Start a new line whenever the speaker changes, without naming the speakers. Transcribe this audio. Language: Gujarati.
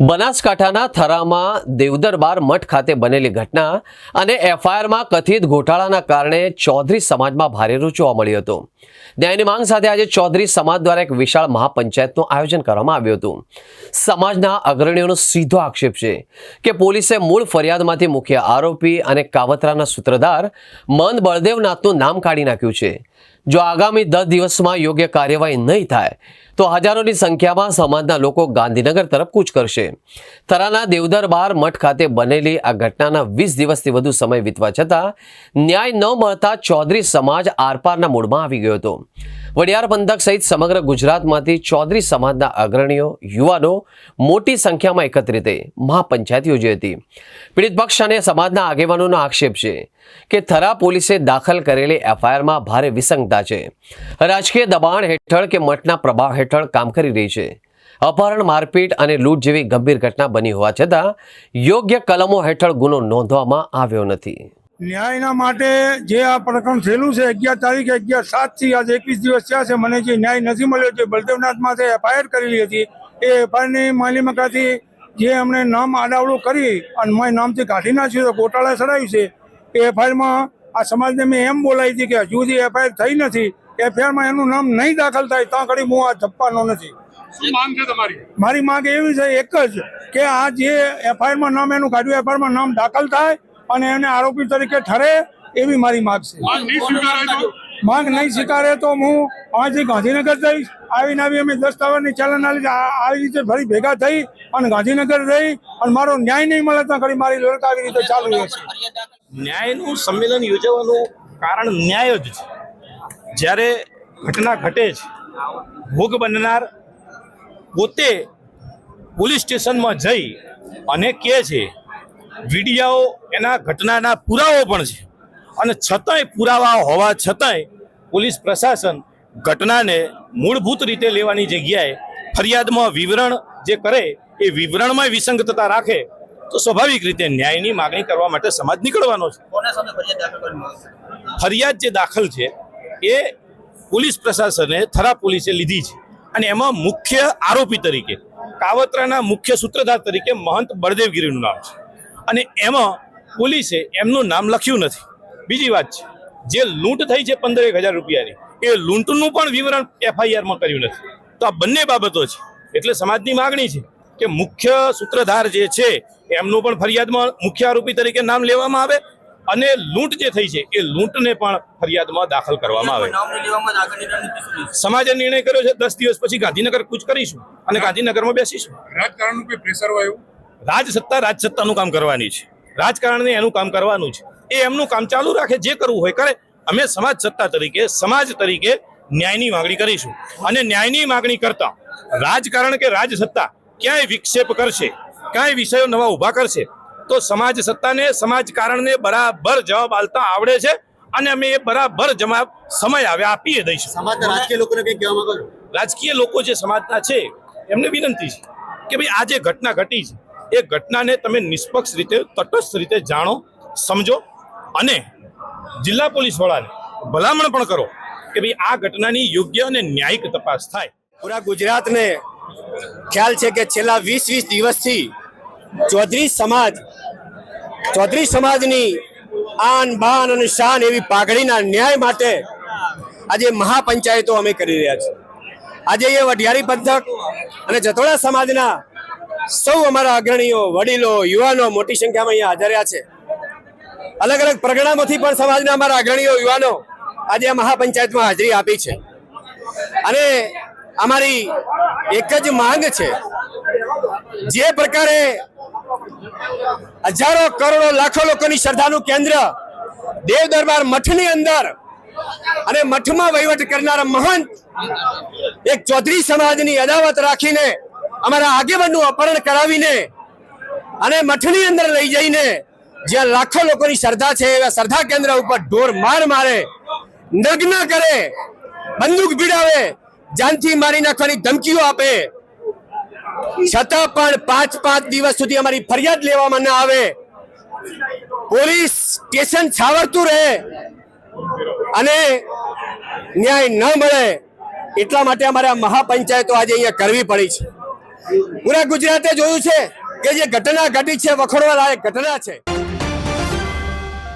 બનાસકાંઠાના થરામાં દેવદરબાર મઠ ખાતે બનેલી ઘટના અને એફઆઈઆરમાં કથિત ગોટાળાના કારણે ચૌધરી સમાજમાં ભારે રૂ જોવા મળ્યો હતો। ન્યાયની માંગ સાથે આજે ચૌધરી સમાજ દ્વારા એક વિશાળ મહાપંચાયતનું આયોજન કરવામાં આવ્યું હતું। સમાજના અગ્રણીઓનો સીધો આક્ષેપ છે કે પોલીસે મૂળ ફરિયાદમાંથી મુખ્ય આરોપી અને કાવતરાના સૂત્રધાર મંદ બળદેવનાથનું નામ કાઢી નાખ્યું છે। જો આગામી 10 દિવસમાં યોગ્ય કાર્યવાહી નહીં થાય તો હજારોની સંખ્યામાં સમાજના લોકો ગાંધીનગર તરફ કૂચ કરશે। થરાના દેવદરબાર મઠ ખાતે બનેલી આ ઘટનાના 20 દિવસથી વધુ સમય વીતવા છતાં ન્યાય ન મળતા ચૌધરી સમાજ આરપારના મૂડમાં આવી ગયો હતો। વડિયાર પંથક સહિત સમગ્ર ગુજરાતમાંથી ચૌધરી સમાજના અગ્રણીઓ યુવાનો મોટી સંખ્યામાં એકત્રિત થઈ મહાપંચાયત યોજી હતી। પીડિત પક્ષ અને સમાજના આગેવાનોનો આક્ષેપ છે કે થરા પોલીસે દાખલ કરેલી એફઆઈઆરમાં ભારે વિસંગતતા છે। રાજકીય દબાણ હેઠળ કે મઠના પ્રભાવ હેઠળ કામ કરી રહી છે। અપહરણ, મારપીટ અને લૂંટ જેવી ગંભીર ઘટના બની હોવા છતાં યોગ્ય કલમો હેઠળ ગુનો નોંધવામાં આવ્યો નથી।
ન્યાયના માટે જે આ પ્રકરણ થયેલું છે 11 તારીખે 11/7 થી આજે 21 દિવસ થયા છે। મને જે ન્યાય નથી મળ્યો, જે બળદેવનાથ માથે એફઆઈઆર કરેલી હતી એ એફઆઈઆરની માલિમકાથી જે અમને નામ આડાવડું કરી અને મેં નામથી કાઢી નાખ્યું તો ગોટાળા ચડાવ્યું છે। એ એફઆઈઆરમાં આ સમાજને મેં એમ બોલાવી હતી કે હજુ સુધી એફઆઈઆર થઈ નથી, એફઆઈઆરમાં એનું નામ નહીં દાખલ થાય ત્યાં ઘડી હું આ ધપ્પાનો નથી।
શું માંગ છે તમારી?
મારી માંગ એવી છે એક જ કે આ જે એફઆઈઆરમાં નામ એનું કાઢ્યું એફઆઈઆરમાં નામ દાખલ થાય અને એને આરોપી તરીકે ઠરે એવી મારી માંગ છે। માંગ નહીં સ્વીકારે તો હું અહીંથી ગાંધીનગર જઈશ। આવીને અમે દસ્તાવેજની ચાલન આવી રીતે ફરી ભેગા થઈ અને ગાંધીનગર જઈ અને મારો ન્યાય નહીં મળે ત્યાં ઘડી મારી લડત આવી રીતે ચાલુ રહેશે।
ન્યાયનું સંમેલન યોજવાનું કારણ ન્યાય જ છે। જ્યારે ઘટના ઘટે છે, ભોગ બનનાર પોતે પોલીસ સ્ટેશનમાં જઈ અને કહે છે, વિડીયો એના ઘટનાના પુરાવો પણ છે અને છતાંય પુરાવા હોવા છતાંય પોલીસ પ્રશાસન ઘટનાને મૂળભૂત રીતે લેવાની જગ્યાએ ફરિયાદમાં વિવરણ જે કરે એ વિવરણમાં વિસંગતતા રાખે તો સ્વાભાવિક રીતે ન્યાયની માગણી કરવા માટે સમાજ નીકળવાનો છે। ફરિયાદ જે દાખલ છે એ પોલીસ પ્રશાસને થરા પોલીસે લીધી છે અને એમાં મુખ્ય આરોપી તરીકે કાવતરાના મુખ્ય સૂત્રધાર તરીકે મહંત બળદેવગીરીનું નામ છે અને એમાં પોલીસે એમનું નામ લખ્યું નથી। બીજી વાત છે, જે લૂંટ થઈ છે 15,000 રૂપિયાની એ લૂંટનું પણ વિવરણ એફઆઈઆરમાં કર્યું નથી। તો આ બંને બાબતો છે એટલે સમાજની માગણી છે કે મુખ્ય સૂત્રધાર જે છે એમનું પણ ફરિયાદમાં મુખ્ય આરોપી તરીકે નામ લેવામાં આવે અને લૂંટ જે થઈ છે એ લૂંટને પણ ફરિયાદમાં દાખલ કરવામાં આવે। સમાજે નિર્ણય કર્યો છે 10 દિવસ પછી ગાંધીનગર કૂચ કરીશું અને ગાંધીનગરમાં બેસીશું।
રાજકારણનું કોઈ પ્રેશર હોય એવું?
રાજસત્તાનું કામ કરવાની છે, રાજકારણને એનું કામ કરવાનું છે, એ એમનું કામ ચાલુ રાખે, જે કરવું હોય કરે। અમે સમાજ સત્તા તરીકે સમાજ તરીકે ન્યાયની માગણી કરીશું અને ન્યાયની માગણી કરતા રાજકારણ કે રાજસત્તા ક્યાંય વિક્ષેપ કરશે, ક્યાંય વિષયો નવા ઊભા કરશે તો સમાજ સત્તાને સમાજકારણને બરાબર જવાબ આલતા આવડે છે અને અમે એ બરાબર જવાબ સમય આવે આપીએ દઈશું।
સમાજના રાજકીય લોકોને કંઈ કહેવા માંગો છો?
રાજકીય લોકો જે સમાજના છે એમને વિનંતી છે કે ભાઈ આ જે ઘટના ઘટી છે એ ઘટનાને તમે નિષ્પક્ષ રીતે તટસ્થ રીતે જાણો, સમજો અને જિલ્લા પોલીસ વડાને ભલામણ પણ કરો કે ભાઈ આ ઘટનાની યોગ્ય અને ન્યાયિક તપાસ થાય।
પૂરા ગુજરાતને ખ્યાલ છે કે છેલ્લા 20 દિવસથી ચૌધરી સમાજની આન બાન અને શાન એવી પાઘડીના ન્યાય માટે આજે મહાપંચાયતો અમે કરી રહ્યા છીએ। આજે એ વઢિયારી પંથક અને જતોડા સમાજના સૌ અમારા અગ્રણીઓ, વડીલો, યુવાનો મોટી સંખ્યામાં અહીંયા હાજર રહ્યા છે। અલગ અલગ પરગણામાંથી પણ સમાજના અમારા અગ્રણીઓ, યુવાનો આજે આ મહાપંચાયતમાં હાજરી આપી છે અને અમારી એક જ માંગ છે, જે પ્રકારે હજારો કરોડો લાખો લોકોની શ્રદ્ધાનું કેન્દ્ર દેવદરબાર મઠની અંદર અને મઠમાં વહીવટ કરનારા મહંત એક ચૌધરી સમાજની અદાવત રાખીને અમારા આગેવાનનું અપહરણ કરાવીને અને મઠની અંદર લઈ જઈને જ્યાં લાખો લોકોની શ્રદ્ધા છે એવા શ્રદ્ધા કેન્દ્ર ઉપર ઢોર મારે, નગ્ન કરે, બંદૂક ભીડાવે, જાનથી મારી નાખવાની ધમકીઓ આપે, છતાં પણ 5 દિવસ સુધી અમારી ફરિયાદ લેવામાં ન આવે, પોલીસ સ્ટેશન છાવરતું રહે અને ન્યાય ન મળે, એટલા માટે અમારે આ મહાપંચાયતો આજે અહીંયા કરવી પડી છે। પૂરા ગુજરાતે જોયું છે કે જે ઘટના ઘટી છે વખોડવા લાયક ઘટના છે.